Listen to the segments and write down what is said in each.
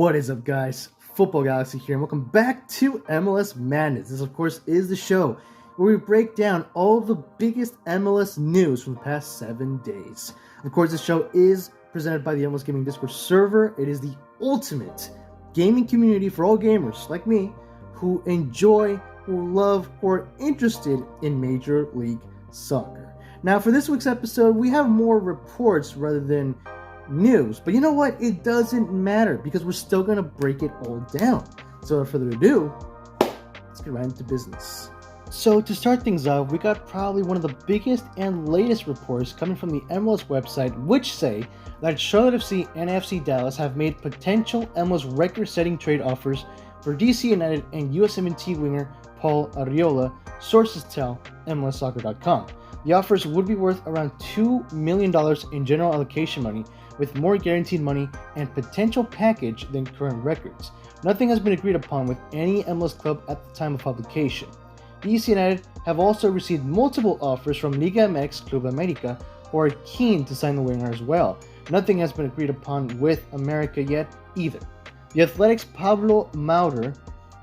What is up, guys? Football Galaxy here, and welcome back to MLS Madness. This, of course, is the show where we break down all of the biggest MLS news from the past 7 days. Of course, this show is presented by the MLS Gaming Discord server. It is the ultimate gaming community for all gamers like me who enjoy, who love, or are interested in Major League Soccer. Now, for this week's episode, we have more reports rather than news, but you know what? It doesn't matter because we're still going to break it all down. So without further ado, let's get right into business. So to start things off, we got probably one of the biggest and latest reports coming from the MLS website, which say that Charlotte FC and FC Dallas have made potential MLS record-setting trade offers for DC United and USMNT winger Paul Arriola, sources tell MLSsoccer.com. The offers would be worth around $2 million in general allocation money, with more guaranteed money and potential package than current records. Nothing has been agreed upon with any MLS club at the time of publication. DC United have also received multiple offers from Liga MX Club America, who are keen to sign the winger as well. Nothing has been agreed upon with America yet either. The Athletic's Pablo Maurer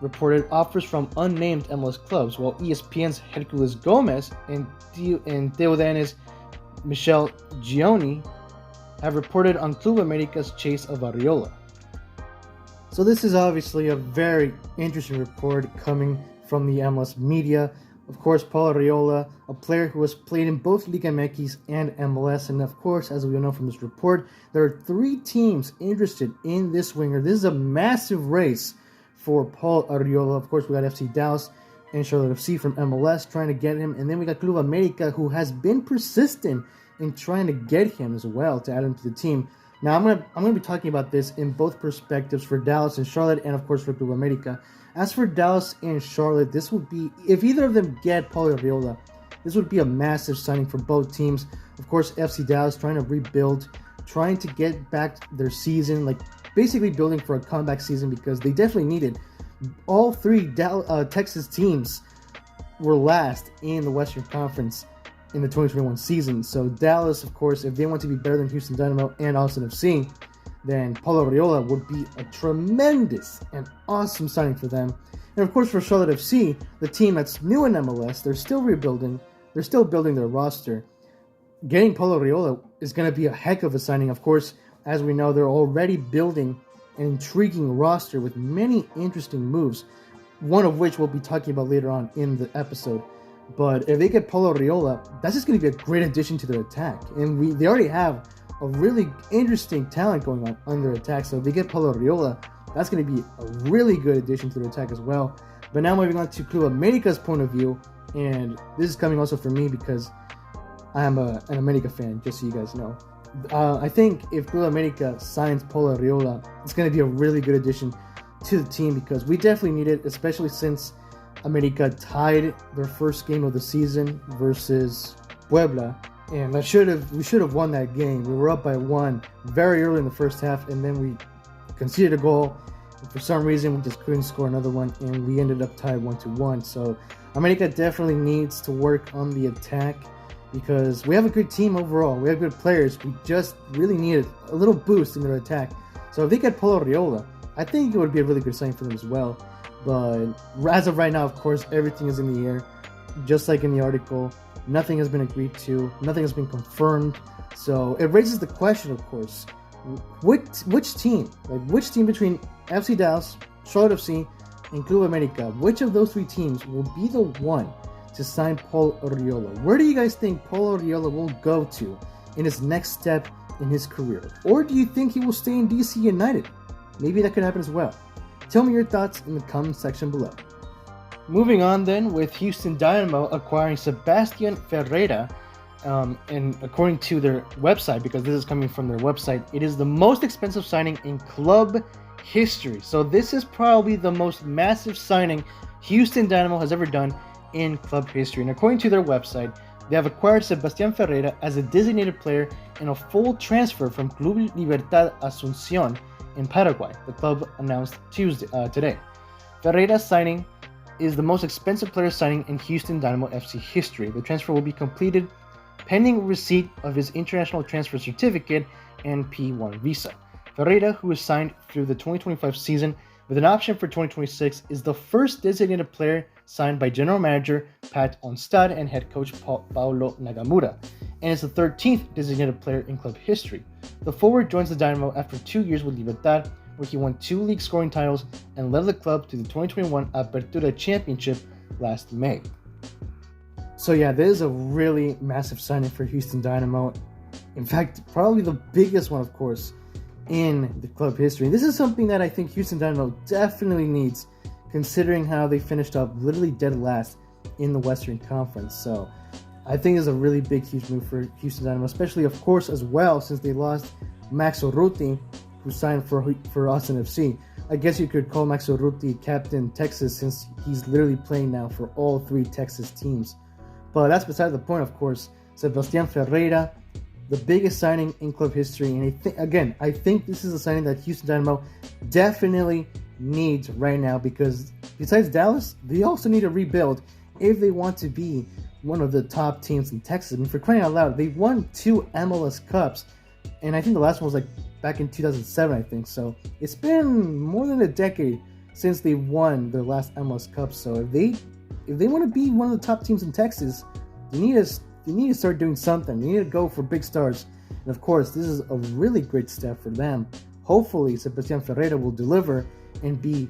reported offers from unnamed MLS clubs, while ESPN's Herculez Gomez and TUDN's Michel Gioni have reported on Club America's chase of Arriola. So this is obviously a very interesting report coming from the MLS media. Of course, Paul Arriola, a player who has played in both Liga MX and MLS, and of course, as we all know from this report, there are 3 teams interested in this winger. This is a massive race for Paul Arriola. Of course, we got FC Dallas and Charlotte FC from MLS trying to get him, and then we got Club America, who has been persistent in trying to get him as well to add him to the team. Now, I'm gonna be talking about this in both perspectives for Dallas and Charlotte, and of course for Club America. As for Dallas and Charlotte, this would be, if either of them get Paul Arriola, this would be a massive signing for both teams. Of course, FC Dallas trying to rebuild, trying to get back their season, like basically building for a comeback season because they definitely needed. All 3 Texas teams were last in the Western Conference in the 2021 season. So Dallas, of course, if they want to be better than Houston Dynamo and Austin FC, then Paul Arriola would be a tremendous and awesome signing for them. And of course for Charlotte FC, the team that's new in MLS, they're still rebuilding, they're still building their roster. Getting Paul Arriola is going to be a heck of a signing. Of course, as we know, they're already building an intriguing roster with many interesting moves, one of which we'll be talking about later on in the episode. But if they get Paul Arriola, that's just going to be a great addition to their attack. And they already have a really interesting talent going on their attack. So if they get Paul Arriola, that's going to be a really good addition to their attack as well. But now moving on to Club America's point of view, and this is coming also from me because I am an America fan, just so you guys know. I think if Club America signs Paul Arriola, it's going to be a really good addition to the team because we definitely need it, especially since America tied their first game of the season versus Puebla, and we should have won that game. We were up by 1 very early in the first half, and then we conceded a goal. And for some reason, we just couldn't score another one, and we ended up tied 1-1. So America definitely needs to work on the attack because we have a good team overall. We have good players. We just really needed a little boost in their attack. So if they get Paul Arriola, I think it would be a really good sign for them as well. But as of right now, of course, everything is in the air. Just like in the article, nothing has been agreed to, nothing has been confirmed. So it raises the question, of course, which team between FC Dallas, Charlotte FC, and Club America, which of those 3 teams will be the one to sign Paul Arriola? Where do you guys think Paul Arriola will go to in his next step in his career? Or do you think he will stay in DC United? Maybe that could happen as well. Tell me your thoughts in the comment section below. Moving on then with Houston Dynamo acquiring Sebastian Ferreira, and according to their website, because this is coming from their website, it is the most expensive signing in club history. So this is probably the most massive signing Houston Dynamo has ever done in club history. And according to their website, they have acquired Sebastian Ferreira as a designated player in a full transfer from Club Libertad Asunción in Paraguay, the club announced today. Ferreira's signing is the most expensive player signing in Houston Dynamo FC history. The transfer will be completed pending receipt of his international transfer certificate and P1 visa. Ferreira, who was signed through the 2025 season with an option for 2026, is the first designated player signed by general manager Pat Onstad and head coach Paulo Nagamura, and is the 13th designated player in club history. The forward joins the Dynamo after 2 years with Libertad, where he won 2 league scoring titles and led the club to the 2021 Apertura Championship last May. So yeah, this is a really massive signing for Houston Dynamo. In fact, probably the biggest one, of course, in the club history. This is something that I think Houston Dynamo definitely needs, considering how they finished up literally dead last in the Western Conference. So I think it's a really big, huge move for Houston Dynamo, especially, of course, as well, since they lost Max Urruti, who signed for Austin FC. I guess you could call Max Urruti Captain Texas, since he's literally playing now for all 3 Texas teams. But that's beside the point, of course. Sebastian Ferreira, the biggest signing in club history. And I think this is a signing that Houston Dynamo definitely needs right now, because besides Dallas, they also need to rebuild if they want to be one of the top teams in Texas. I mean, for crying out loud, they won 2 MLS Cups, and I think the last one was like back in 2007, I think. So it's been more than a decade since they won their last MLS Cup. So if they want to be one of the top teams in Texas, they need to start doing something. They need to go for big stars. And of course, this is a really great step for them. Hopefully, Sebastian Ferreira will deliver and be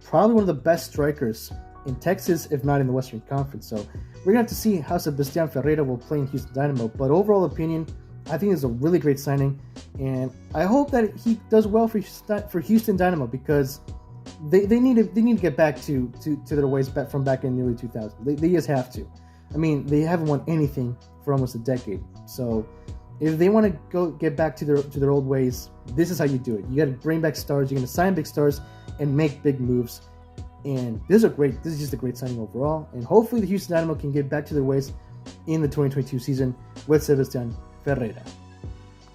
probably one of the best strikers in Texas, if not in the Western Conference. So we're going to have to see how Sebastian Ferreira will play in Houston Dynamo. But overall opinion, I think it's a really great signing. And I hope that he does well for Houston Dynamo, because they need to get back to their ways back from back in the early 2000s. They just have to. I mean, they haven't won anything for almost a decade. So if they want to get back to their old ways, this is how you do it. You got to bring back stars. You're going to sign big stars and make big moves. And this is just a great signing overall. And hopefully the Houston Dynamo can get back to their ways in the 2022 season with Sebastian Ferreira.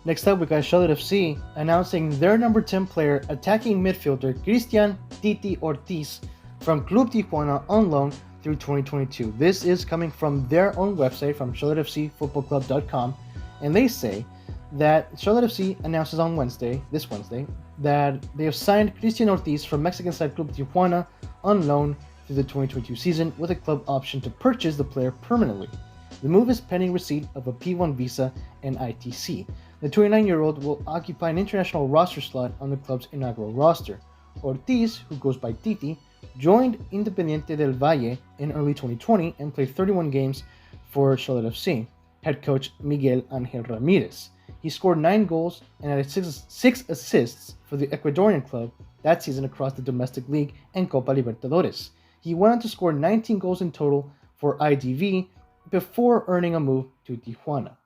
Next up, we got Charlotte FC announcing their number 10 player, attacking midfielder Cristian Titi Ortiz, from Club Tijuana on loan through 2022. This is coming from their own website, from charlottefcfootballclub.com, and they say that Charlotte FC announces on this Wednesday, that they have signed Cristian Ortiz from Mexican side Club Tijuana on loan through the 2022 season, with a club option to purchase the player permanently. The move is pending receipt of a P1 visa and ITC. The 29-year-old will occupy an international roster slot on the club's inaugural roster. Ortiz, who goes by Titi, joined Independiente del Valle in early 2020 and played 31 games for Charlotte FC. Head coach Miguel Angel Ramirez. He scored 9 goals and had 6 assists for the Ecuadorian club that season across the domestic league and Copa Libertadores. He went on to score 19 goals in total for IDV before earning a move to Tijuana.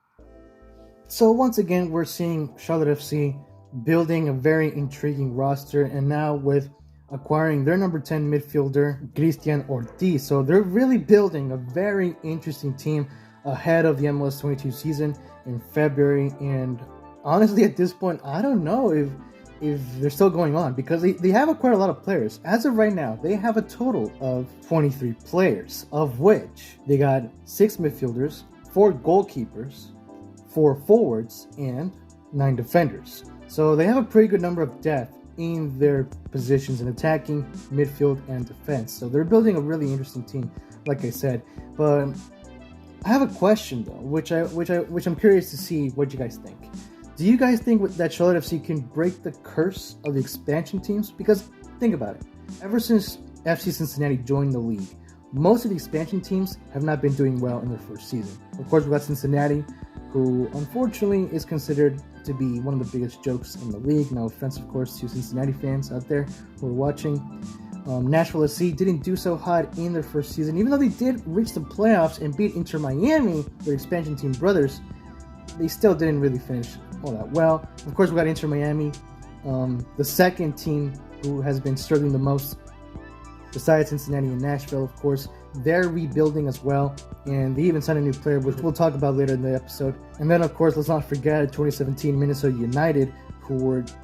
So once again, we're seeing Charlotte FC building a very intriguing roster, and now with acquiring their number 10 midfielder, Cristian Ortiz. So they're really building a very interesting team ahead of the MLS 22 season in February. And honestly, at this point, I don't know if they're still going on, because they have acquired a lot of players. As of right now, they have a total of 23 players, of which they got 6 midfielders, 4 goalkeepers, 4 forwards, and 9 defenders. So they have a pretty good number of depth in their positions in attacking, midfield, and defense. So they're building a really interesting team, like I said. But I have a question though, which I'm curious to see what you guys think. Do you guys think that Charlotte FC can break the curse of the expansion teams? Because think about it. Ever since FC Cincinnati joined the league, most of the expansion teams have not been doing well in their first season. Of course, we got Cincinnati, who unfortunately is considered to be one of the biggest jokes in the league. No offense, of course, to Cincinnati fans out there who are watching. Nashville SC didn't do so hot in their first season, even though they did reach the playoffs and beat Inter Miami, their expansion team brothers. They still didn't really finish all that well. Of course, we got Inter Miami, the second team who has been struggling the most, besides Cincinnati and Nashville. Of course, they're rebuilding as well, and they even signed a new player, which we'll talk about later in the episode. And then, of course, let's not forget 2017 Minnesota United,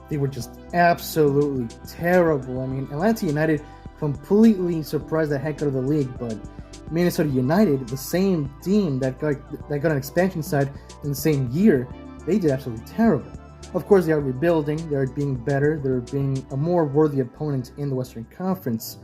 they were just absolutely terrible. I mean, Atlanta United completely surprised the heck out of the league, but Minnesota United, the same team that got an expansion side in the same year, they did absolutely terrible. Of course, they are rebuilding, they're being better, they're being a more worthy opponent in the Western Conference.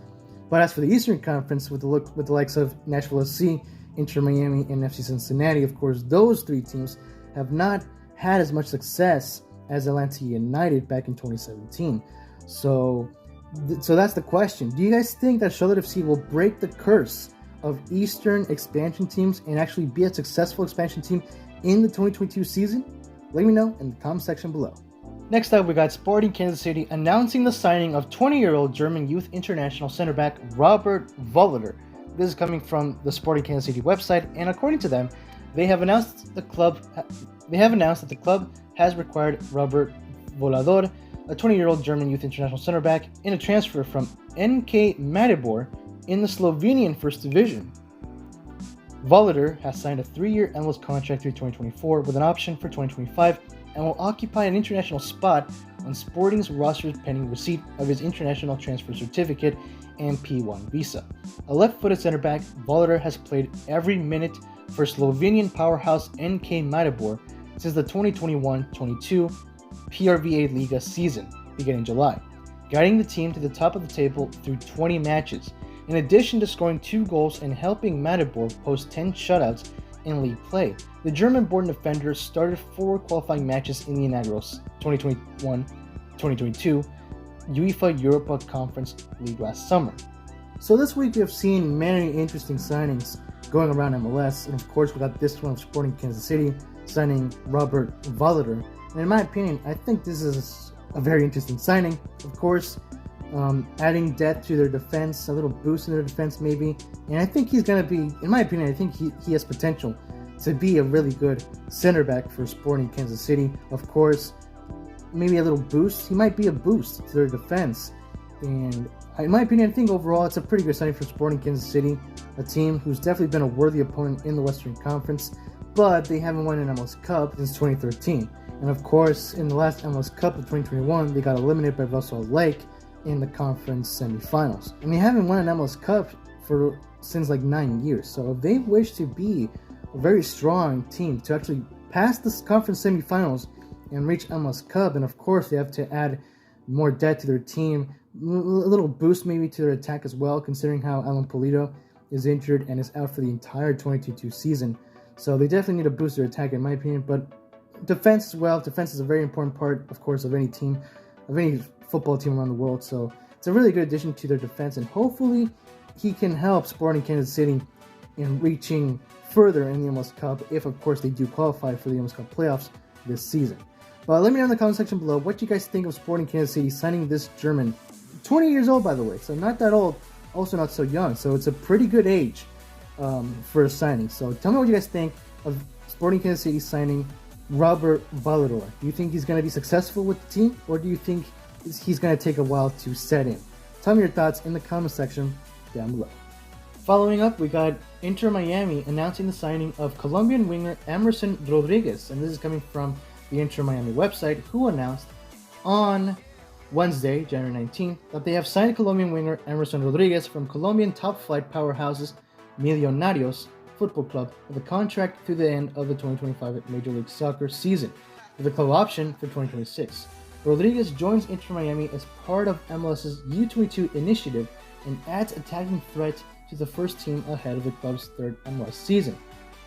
But as for the Eastern Conference, with the likes of Nashville SC, Inter Miami, and FC Cincinnati, of course, those three teams have not had as much success as Atlanta United back in 2017. So that's the question. Do you guys think that Charlotte FC will break the curse of Eastern expansion teams and actually be a successful expansion team in the 2022 season? Let me know in the comment section below. Next up, we got Sporting Kansas City announcing the signing of 20-year-old German youth international center back Robert Voloder. This is coming from the Sporting Kansas City website, and according to them, they have announced that the club has required Robert Voloder, a 20-year-old German youth international center back, in a transfer from NK Maribor in the Slovenian First Division. Voloder has signed a 3-year MLS contract through 2024 with an option for 2025 and will occupy an international spot on Sporting's roster pending receipt of his international transfer certificate and P1 visa. A left-footed center back, Voloder has played every minute for Slovenian powerhouse NK Maribor since the 2021-22 PRVA Liga season, beginning July, guiding the team to the top of the table through 20 matches, in addition to scoring 2 goals and helping Maribor post 10 shutouts in league play. The German-born defender started 4 qualifying matches in the inaugural 2021-2022 UEFA Europa Conference League last summer. So this week we have seen many interesting signings going around MLS, and of course we got this one of Sporting Kansas City signing Robert Voloder. And in my opinion, I think this is a very interesting signing. Of course, adding depth to their defense, a little boost in their defense maybe. And I think he's going to be, in my opinion, I think he has potential to be a really good center back for Sporting Kansas City. Of course, maybe a little boost. He might be a boost to their defense. And in my opinion, I think overall it's a pretty good signing for Sporting Kansas City, a team who's definitely been a worthy opponent in the Western Conference, but they haven't won an MLS Cup since 2013. And of course, in the last MLS Cup of 2021, they got eliminated by Russell Lake in the conference semifinals. And they haven't won an MLS Cup since like 9 years. So if they wish to be a very strong team to actually pass this conference semifinals and reach MLS Cup, and of course they have to add more depth to their team, a little boost maybe to their attack as well, considering how Alan Pulido is injured and is out for the entire 2022 season. So they definitely need to boost their attack in my opinion, but defense as well. Defense is a very important part, of course, of any team, of any football team around the world. So it's a really good addition to their defense, and hopefully he can help Sporting Kansas City in reaching further in the MLS Cup if, of course, they do qualify for the MLS Cup playoffs this season. But let me know in the comment section below what you guys think of Sporting Kansas City signing this German, 20 years old by the way, so not that old, also not so young. So it's a pretty good age for a signing. So tell me what you guys think of Sporting Kansas City signing Robert Voloder. Do you think he's going to be successful with the team, or do you think he's going to take a while to set in? Tell me your thoughts in the comment section down below. Following up, we got Inter Miami announcing the signing of Colombian winger Emerson Rodriguez, and this is coming from the Inter Miami website, who announced on Wednesday, January 19th, that they have signed Colombian winger Emerson Rodriguez from Colombian top-flight powerhouses Millonarios Football Club with a contract through the end of the 2025 Major League Soccer season, with a club option for 2026. Rodriguez joins Inter Miami as part of MLS's U22 initiative and adds attacking threat to the first team ahead of the club's third MLS season.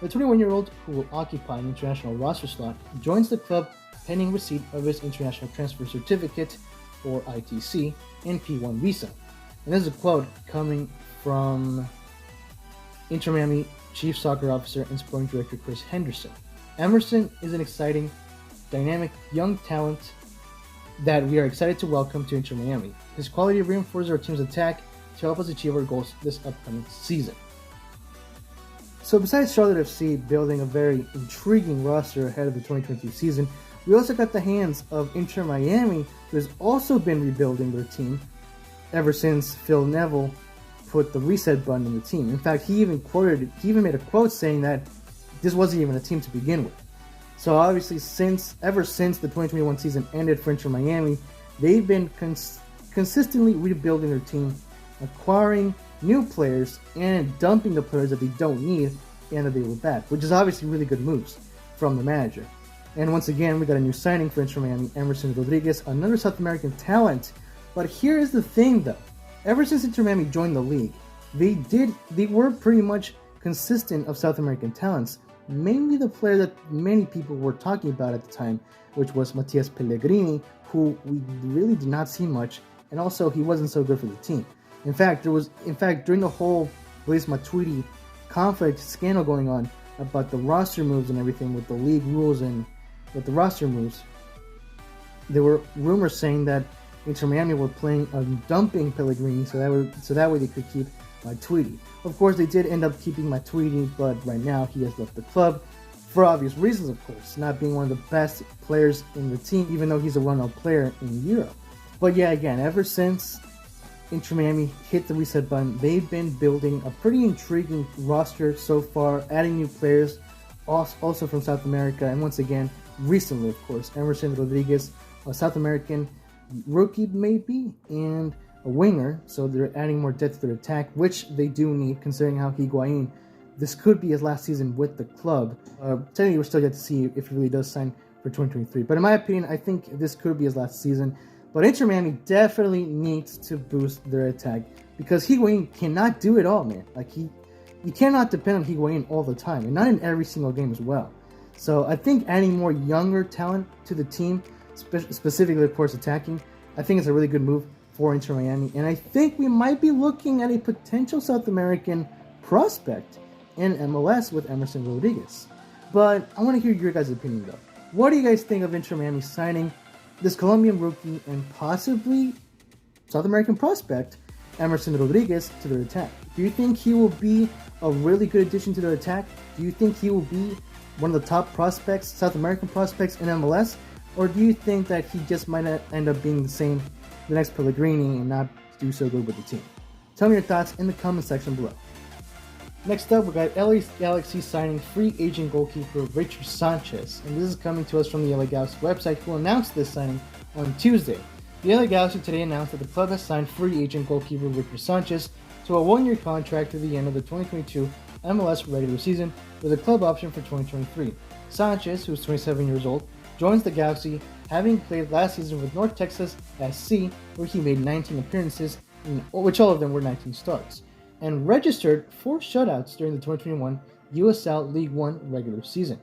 The 21-year-old, who will occupy an international roster slot, joins the club pending receipt of his international transfer certificate, or ITC, and P1 visa. And this is a quote coming from Inter Miami Chief Soccer Officer and Sporting Director Chris Henderson. Emerson is an exciting, dynamic, young talent that we are excited to welcome to Inter Miami. His quality reinforces our team's attack to help us achieve our goals this upcoming season. So besides Charlotte FC building a very intriguing roster ahead of the 2022 season, we also got the hands of Inter Miami, who has also been rebuilding their team ever since Phil Neville put the reset button in the team. In fact, he even made a quote saying that this wasn't even a team to begin with. So obviously, ever since the 2021 season ended for Inter Miami, they've been consistently rebuilding their team, acquiring new players and dumping the players that they don't need and that they were bad, which is obviously really good moves from the manager. And once again, we got a new signing for Inter Miami, Emerson Rodriguez, another South American talent. But here is the thing though. Ever since Inter Miami joined the league, they were pretty much consistent of South American talents. Mainly the player that many people were talking about at the time, which was Matias Pellegrini, who we really did not see much, and also he wasn't so good for the team. In fact, during the whole Blaise Matuidi conflict scandal going on about the roster moves and everything with the league rules and with the roster moves, there were rumors saying that Inter Miami were planning on dumping Pellegrini so that way they could keep Matuidi. Of course, they did end up keeping Matuidi, but right now he has left the club for obvious reasons, of course, not being one of the best players in the team, even though he's a run-out player in Europe. But yeah, again, ever since Inter Miami hit the reset button, they've been building a pretty intriguing roster so far, adding new players, also from South America, and once again, recently, of course, Emerson Rodriguez, a South American rookie maybe, and a winger, so they're adding more depth to their attack, which they do need, considering how Higuain, this could be his last season with the club. Technically, we're still yet to see if he really does sign for 2023, but in my opinion, I think this could be his last season. But Inter Miami definitely needs to boost their attack, because Higuain cannot do it all, man. Like, you cannot depend on Higuain all the time, and not in every single game as well. So I think adding more younger talent to the team, specifically, of course, attacking, I think it's a really good move for Inter Miami. And I think we might be looking at a potential South American prospect in MLS with Emerson Rodriguez. But I want to hear your guys' opinion, though. What do you guys think of Inter Miami signing this Colombian rookie and possibly South American prospect, Emerson Rodriguez, to their attack? Do you think he will be a really good addition to their attack? Do you think he will be one of the top prospects, South American prospects in MLS? Or do you think that he just might end up being the next Pellegrini and not do so good with the team? Tell me your thoughts in the comment section below. Next up, we got LA Galaxy signing free agent goalkeeper Richard Sanchez, and this is coming to us from the LA Galaxy website, who announced this signing on Tuesday. The LA Galaxy today announced that the club has signed free agent goalkeeper Richard Sanchez to a one-year contract through the end of the 2022 MLS regular season with a club option for 2023. Sanchez, who is 27 years old, joins the Galaxy, having played last season with North Texas SC, where he made 19 appearances, which all of them were 19 starts, and registered 4 shutouts during the 2021 USL League One regular season.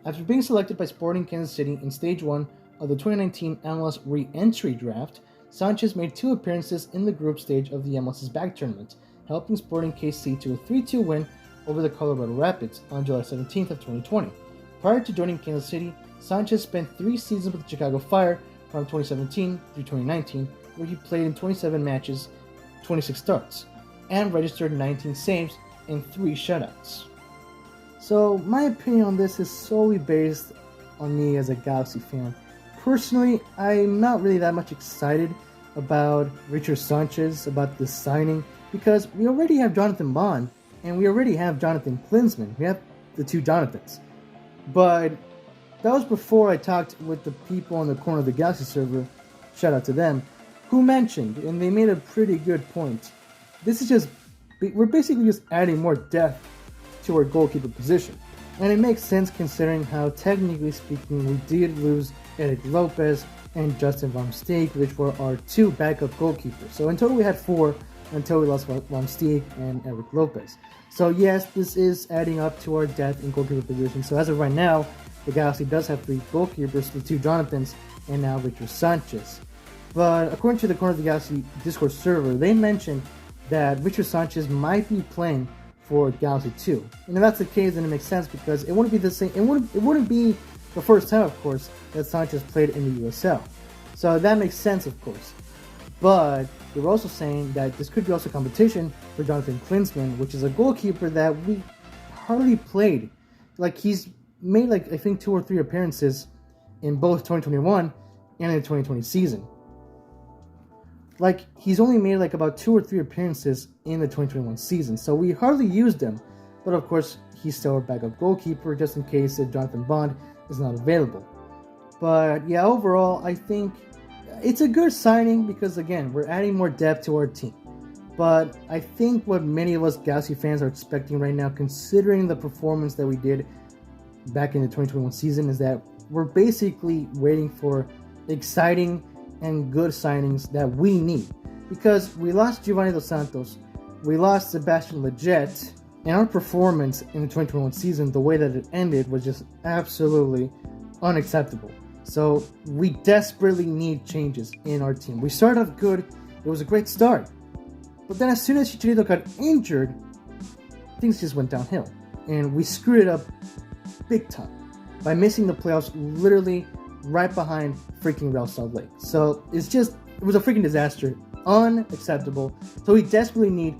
After being selected by Sporting Kansas City in Stage 1 of the 2019 MLS re-entry draft, Sanchez made 2 appearances in the group stage of the MLS's back tournament, helping Sporting KC to a 3-2 win over the Colorado Rapids on July 17th of 2020. Prior to joining Kansas City, Sanchez spent 3 seasons with the Chicago Fire from 2017 through 2019, where he played in 27 matches, 26 starts, and registered 19 saves and 3 shutouts. So my opinion on this is solely based on me as a Galaxy fan. Personally, I'm not really that much excited about Richard Sanchez, about this signing, because we already have Jonathan Bond, and we already have Jonathan Klinsmann. We have the 2 Jonathans. But that was before I talked with the people on the corner of the Galaxy server, shout out to them, who mentioned, and they made a pretty good point, we're basically just adding more depth to our goalkeeper position. And it makes sense considering how, technically speaking, we did lose Eric Lopez and Justin Van Steeg, which were our 2 backup goalkeepers. So in total we had 4 until we lost Van Steeg and Eric Lopez. So yes, this is adding up to our depth in goalkeeper position. So as of right now, the Galaxy does have 3 goalkeepers, the 2 Jonathans, and now Richard Sanchez. But according to the Corner of the Galaxy Discord server, they mentioned that Richard Sanchez might be playing for Galaxy 2. And if that's the case, then it makes sense, because it wouldn't be the same. It wouldn't be the first time, of course, that Sanchez played in the USL. So that makes sense, of course. But they were also saying that this could be also competition for Jonathan Klinsmann, which is a goalkeeper that we hardly played. Like, he's made, like, I think 2 or 3 appearances in both 2021 and in the 2020 season. Like, he's only made like about 2 or 3 appearances in the 2021 season, so we hardly used him. But of course, he's still our backup goalkeeper, just in case if Jonathan Bond is not available. But yeah, overall, I think it's a good signing because, again, we're adding more depth to our team. But I think what many of us Galaxy fans are expecting right now, considering the performance that we did back in the 2021 season, is that we're basically waiting for exciting and good signings that we need. Because we lost Giovanni Dos Santos, we lost Sebastian Ferreira, and our performance in the 2021 season, the way that it ended, was just absolutely unacceptable. So we desperately need changes in our team. We started off good, it was a great start. But then as soon as Chicharito got injured, things just went downhill. And we screwed it up big time by missing the playoffs literally right behind freaking Real Salt Lake. So it was a freaking disaster. Unacceptable. So we desperately need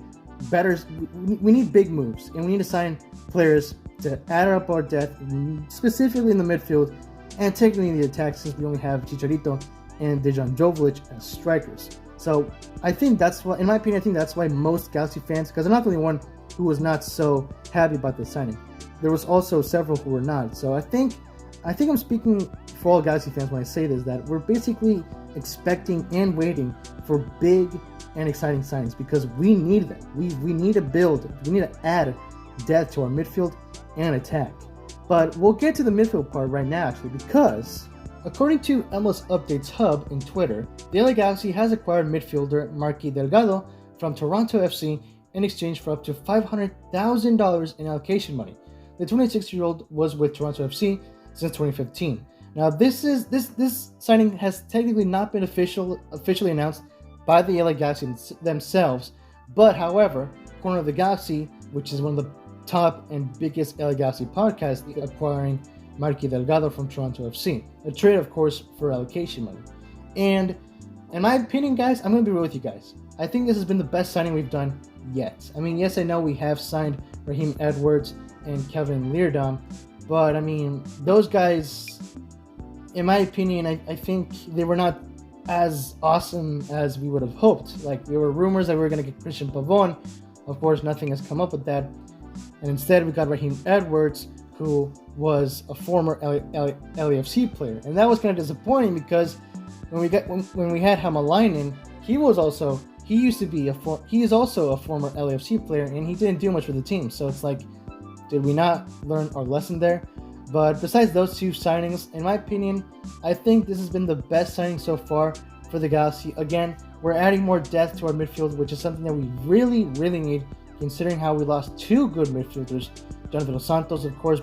we need big moves, and we need to sign players to add up our depth, specifically in the midfield, and technically in the attack, since we only have Chicharito and Dejan Joveljic as strikers. So I think that's why, in my opinion, that's why most Galaxy fans, because I'm not the only one who was not so happy about this signing. There was also several who were not. So I think I'm speaking for all Galaxy fans when I say this, that we're basically expecting and waiting for big and exciting signings, because we need them. We need to build. We need to add depth to our midfield and attack. But we'll get to the midfield part right now, actually, because according to MLS Updates Hub in Twitter, the LA Galaxy has acquired midfielder Marquee Delgado from Toronto FC in exchange for up to $500,000 in allocation money. The 26-year-old was with Toronto FC since 2015. Now, this signing has technically not been officially announced by the LA Galaxy themselves, but however, Corner of the Galaxy, which is one of the top and biggest LA Galaxy podcasts, acquiring Marquee Delgado from Toronto FC. A trade, of course, for allocation money. And in my opinion, guys, I'm going to be real with you guys. I think this has been the best signing we've done yet. I mean, yes, I know we have signed Raheem Edwards and Kevin Leerdam, but I mean, those guys, in my opinion, I think they were not as awesome as we would have hoped. Like, there were rumors that we were going to get Christian Pavon. Of course, nothing has come up with that. And instead, we got Raheem Edwards, who was a former LAFC player. And that was kind of disappointing, because when we had Hamalainen, he is also a former LAFC player, and he didn't do much for the team. So it's like, did we not learn our lesson there? But besides those two signings, in my opinion, I think this has been the best signing so far for the Galaxy. Again, we're adding more depth to our midfield, which is something that we really, really need, considering how we lost two good midfielders. Jonathan Dos Santos, of course,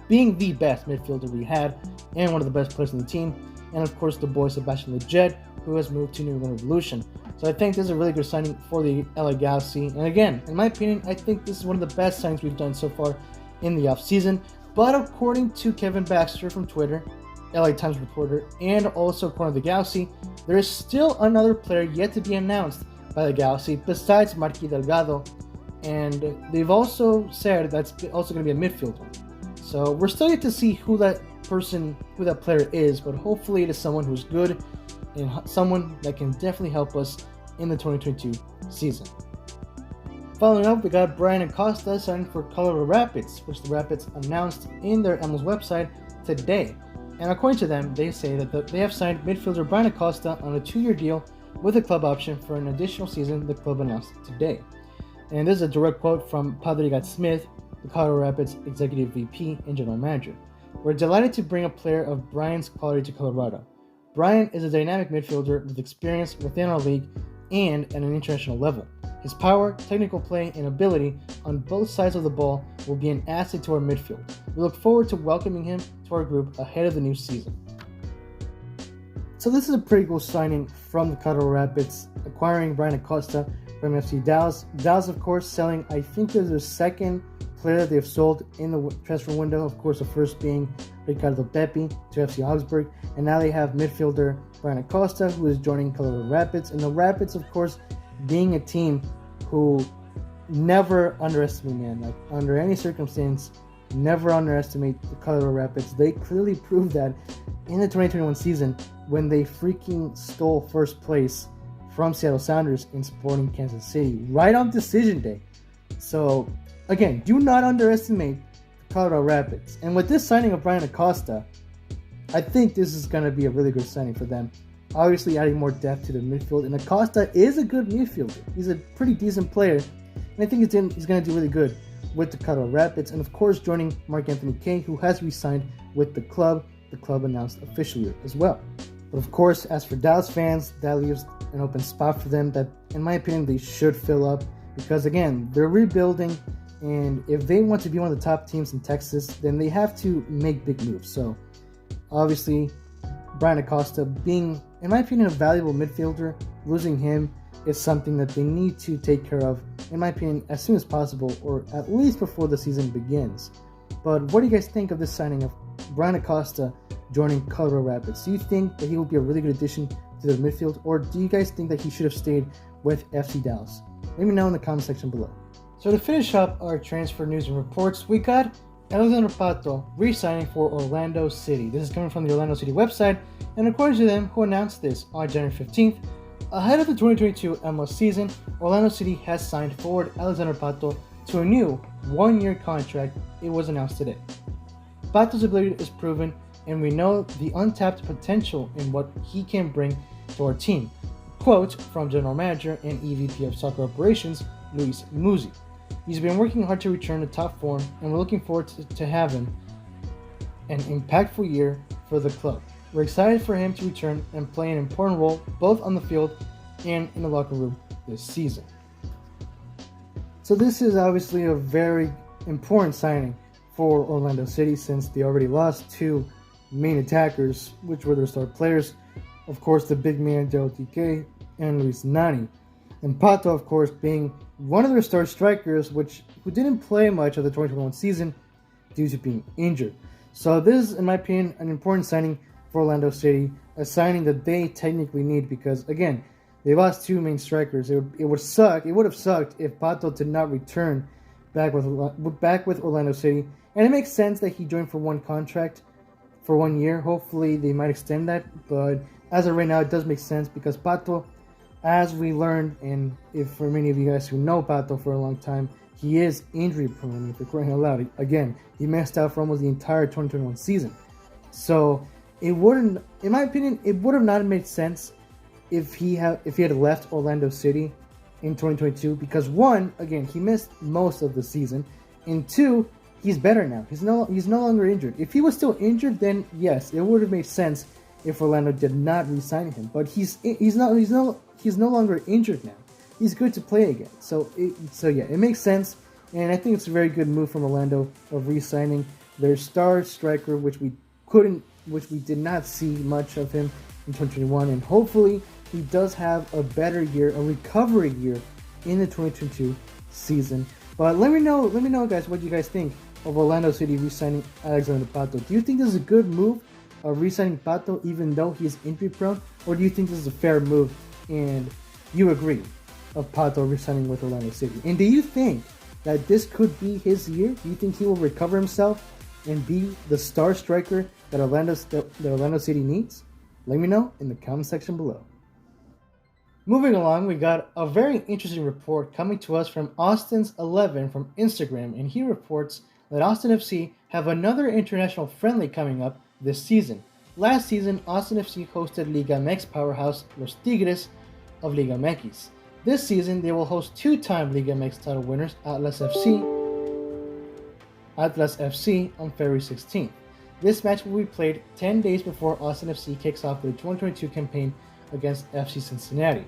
being the best midfielder we had, and one of the best players in the team. And of course, the boy Sebastian Ferreira, who has moved to New England Revolution. So I think this is a really good signing for the LA Galaxy. And again, in my opinion, I think this is one of the best signings we've done so far in the offseason. But according to Kevin Baxter from Twitter, LA Times reporter, and also Corner of the Galaxy, there is still another player yet to be announced by the Galaxy besides Marquee Delgado, and they've also said that's also going to be a midfielder. So we're still yet to see who that player is, but hopefully it is someone who's good and someone that can definitely help us in the 2022 season. Following up, we got Brian Acosta signed for Colorado Rapids, which the Rapids announced in their MLS website today. And according to them, they say that they have signed midfielder Brian Acosta on a 2-year deal with a club option for an additional season, the club announced today. And this is a direct quote from Padrigat Smith, the Colorado Rapids Executive VP and General Manager. We're delighted to bring a player of Brian's quality to Colorado. Brian is a dynamic midfielder with experience within our league and at an international level. His power, technical play, and ability on both sides of the ball will be an asset to our midfield. We look forward to welcoming him to our group ahead of the new season. So this is a pretty cool signing from the Colorado Rapids, acquiring Brian Acosta from FC Dallas. Dallas, of course, selling, I think this is their second player that they've sold in the transfer window. Of course, the first being Ricardo Pepi to FC Augsburg. And now they have midfielder Brian Acosta, who is joining Colorado Rapids. And the Rapids, of course, being a team who never underestimate, man. Like, under any circumstance, never underestimate the Colorado Rapids. They clearly proved that in the 2021 season when they freaking stole first place from Seattle Sounders in Sporting Kansas City right on decision day. So, again, do not underestimate the Colorado Rapids. And with this signing of Brian Acosta, I think this is going to be a really good signing for them. Obviously, adding more depth to the midfield. And Acosta is a good midfielder. He's a pretty decent player. And I think he's going to do really good with the Colorado Rapids. And of course, joining Mark Anthony Kay, who has re-signed with the club the club announced officially as well. But of course, as for Dallas fans, that leaves an open spot for them that, in my opinion, they should fill up because, again, they're rebuilding, and if they want to be one of the top teams in Texas, then they have to make big moves. So, obviously, Brian Acosta being, in my opinion, a valuable midfielder, losing him is something that they need to take care of, in my opinion, as soon as possible, or at least before the season begins. But what do you guys think of this signing of Brian Acosta joining Colorado Rapids? Do you think that he will be a really good addition to the midfield, or do you guys think that he should have stayed with FC Dallas? Let me know in the comment section below. So to finish up our transfer news and reports, we got Alexander Pato re-signing for Orlando City. This is coming from the Orlando City website, and according to them, who announced this on January 15th, ahead of the 2022 MLS season, Orlando City has signed forward Alexander Pato to a new one-year contract. It was announced today. Pato's ability is proven, and we know the untapped potential in what he can bring to our team. Quote from General Manager and EVP of Soccer Operations, Luis Muzi. He's been working hard to return to top form, and we're looking forward to having an impactful year for the club. We're excited for him to return and play an important role both on the field and in the locker room this season. So this is obviously a very important signing for Orlando City since they already lost two main attackers, which were their star players. Of course, the big man Del TK and Luis Nani. And Pato, of course, being one of their star strikers, who didn't play much of the 2021 season due to being injured. So this is, in my opinion, an important signing for Orlando City, a signing that they technically need because, again, they lost two main strikers. It would have sucked if Pato did not return back with Orlando City. And it makes sense that he joined for one contract for 1 year. Hopefully they might extend that, but as of right now, it does make sense because Pato, as we learned, and if for many of you guys who know Pato for a long time, he is injury prone. If you're crying out loud, again, he missed out for almost the entire 2021 season. So it wouldn't, in my opinion, it would have not made sense if he had left Orlando City in 2022 because one, again, he missed most of the season, and two, he's better now. He's no longer injured. If he was still injured, then yes, it would have made sense if Orlando did not re-sign him. But he's no longer injured now. He's good to play again. So yeah, it makes sense, and I think it's a very good move from Orlando of re-signing their star striker, which we did not see much of him in 2021, and hopefully he does have a better year, a recovery year in the 2022 season. But let me know, guys, what you guys think of Orlando City re-signing Alexander Pato. Do you think this is a good move of re-signing Pato even though he's injury prone, or do you think this is a fair move and you agree of Pato re-signing with Orlando City? And do you think that this could be his year? Do you think he will recover himself and be the star striker that Orlando City needs? Let me know in the comment section below. Moving along, we got a very interesting report coming to us from Austin's11 from Instagram, and he reports that Austin FC have another international friendly coming up this season. Last season, Austin FC hosted Liga MX powerhouse Los Tigres of Liga MX. This season, they will host two-time Liga MX title winners Atlas FC on February 16th. This match will be played 10 days before Austin FC kicks off the 2022 campaign against FC Cincinnati.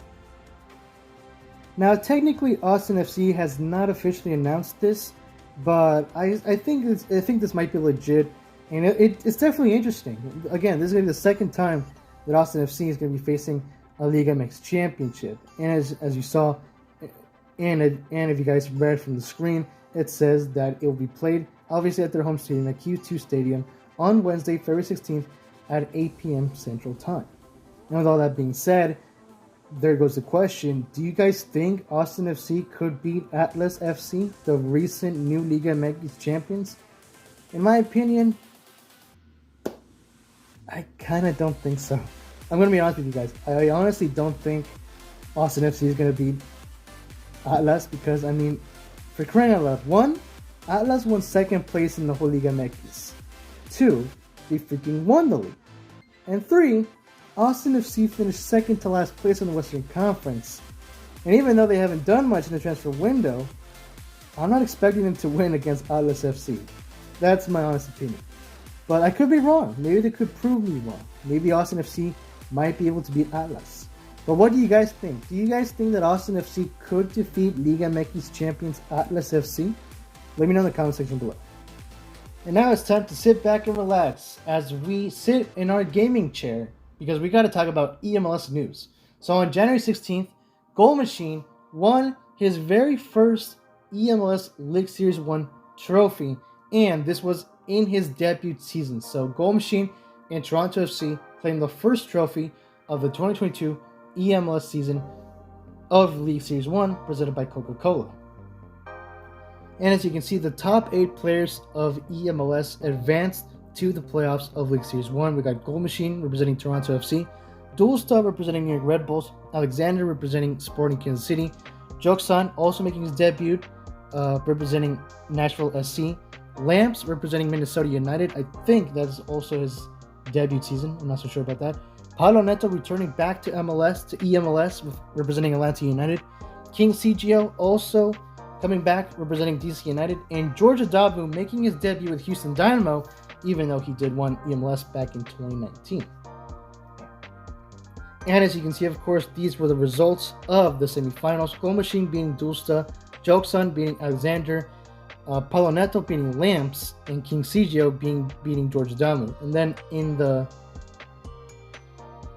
Now, technically, Austin FC has not officially announced this, but I think this might be legit, and it's definitely interesting. Again, this is going to be the second time that Austin FC is going to be facing a Liga MX championship, and as you saw, and if you guys read from the screen, it says that it will be played obviously at their home stadium at Q2 Stadium on Wednesday, February 16th at 8 p.m. Central Time. And with all that being said, there goes the question: do you guys think Austin FC could beat Atlas FC, the recent new Liga MX champions? In my opinion, I kind of don't think so. I'm going to be honest with you guys. I honestly don't think Austin FC is going to beat Atlas because, I mean, for crying out loud, one, Atlas won second place in the whole Liga MX. Two, they freaking won the league. And three, Austin FC finished second to last place in the Western Conference. And even though they haven't done much in the transfer window, I'm not expecting them to win against Atlas FC. That's my honest opinion. But I could be wrong. Maybe they could prove me wrong. Maybe Austin FC might be able to beat Atlas. But what do you guys think? Do you guys think that Austin FC could defeat Liga MX champions Atlas FC? Let me know in the comment section below. And now it's time to sit back and relax as we sit in our gaming chair because we got to talk about EMLS news. So on January 16th, Goal Machine won his very first EMLS League Series 1 trophy, and this was in his debut season. So Goal Machine and Toronto FC claimed the first trophy of the 2022 EMLS season of League Series 1 presented by Coca-Cola. And as you can see, the top 8 players of EMLS advanced to the playoffs of League Series 1. We got Goal Machine representing Toronto FC, Dualstar representing New York Red Bulls, Alexander representing Sporting Kansas City, Joksan also making his debut representing Nashville SC, Lamps representing Minnesota United. I think that's also his debut season. I'm not so sure about that. Paulo Neto returning back to EMLS representing Atlanta United. King CGO also coming back representing DC United. And George Adabu making his debut with Houston Dynamo, even though he did win EMLS back in 2019. And as you can see, of course, these were the results of the semifinals. Goal Machine beating Dulsta, Joksan beating Alexander, Paulo Neto beating Lamps, and King CGO beating George Adamu. And then in the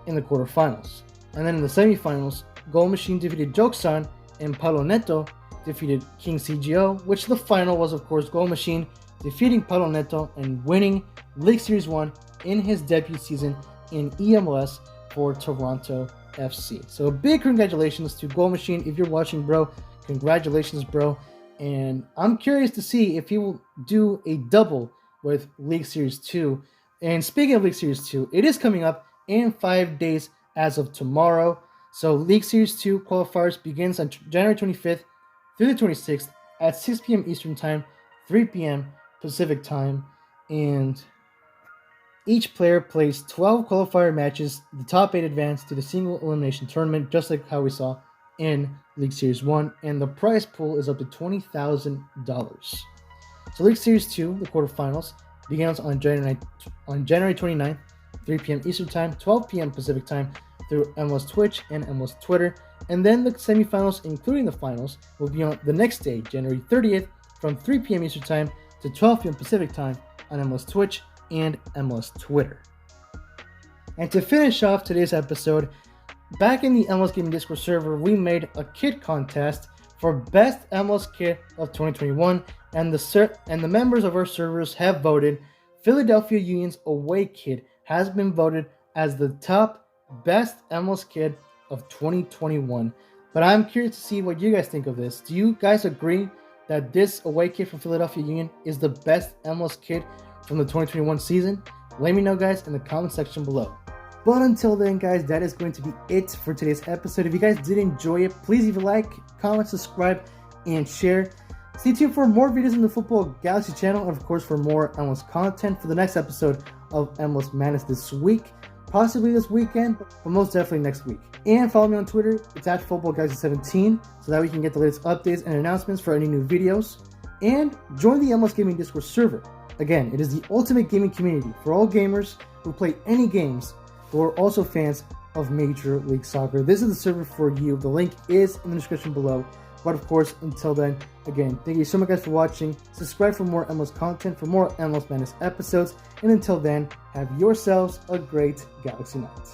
quarterfinals. And then in the semifinals, Goal Machine defeated Joksan and Paulo Neto defeated King CGO, which the final was, of course, Goal Machine defeating Paulo Neto and winning League Series 1 in his debut season in EMLS for Toronto FC. So a big congratulations to Goal Machine. If you're watching, bro, congratulations, bro. And I'm curious to see if he will do a double with League Series 2. And speaking of League Series 2, it is coming up in 5 days as of tomorrow. So League Series 2 qualifiers begins on January 25th through the 26th at 6 p.m. Eastern Time, 3 p.m. Pacific Time. And each player plays 12 qualifier matches. The top 8 advance to the single elimination tournament, just like how we saw in League Series 1. And the prize pool is up to $20,000. So League Series 2, the quarterfinals, begins on January 29th, 3 p.m. Eastern Time, 12 p.m. Pacific Time through MLS Twitch and MLS Twitter. And then the semifinals, including the finals, will be on the next day, January 30th, from 3 p.m. Eastern Time to 12 p.m. Pacific Time on MLS Twitch and MLS Twitter. And to finish off today's episode, back in the MLS Gaming Discord server, we made a kit contest for Best MLS Kit of 2021, and the members of our servers have voted. Philadelphia Union's away kit has been voted as the top best MLS kit of 2021. But I'm curious to see what you guys think of this. Do you guys agree that this away kit from Philadelphia Union is the best MLS kit from the 2021 season? Let me know, guys, in the comment section below. But until then, guys, that is going to be it for today's episode. If you guys did enjoy it, please leave a like, comment, subscribe, and share. Stay tuned for more videos in the Football Galaxy channel, and of course for more MLS content for the next episode of MLS Madness this week, possibly this weekend, but most definitely next week. And follow me on Twitter, it's at FootballGalaxy17, so that we can get the latest updates and announcements for any new videos. And join the MLS Gaming Discord server. Again, it is the ultimate gaming community for all gamers who play any games who are also fans of Major League Soccer. This is the server for you. The link is in the description below. But of course, until then, again, thank you so much, guys, for watching. Subscribe for more MLS content, for more MLS Madness episodes. And until then, have yourselves a great Galaxy night.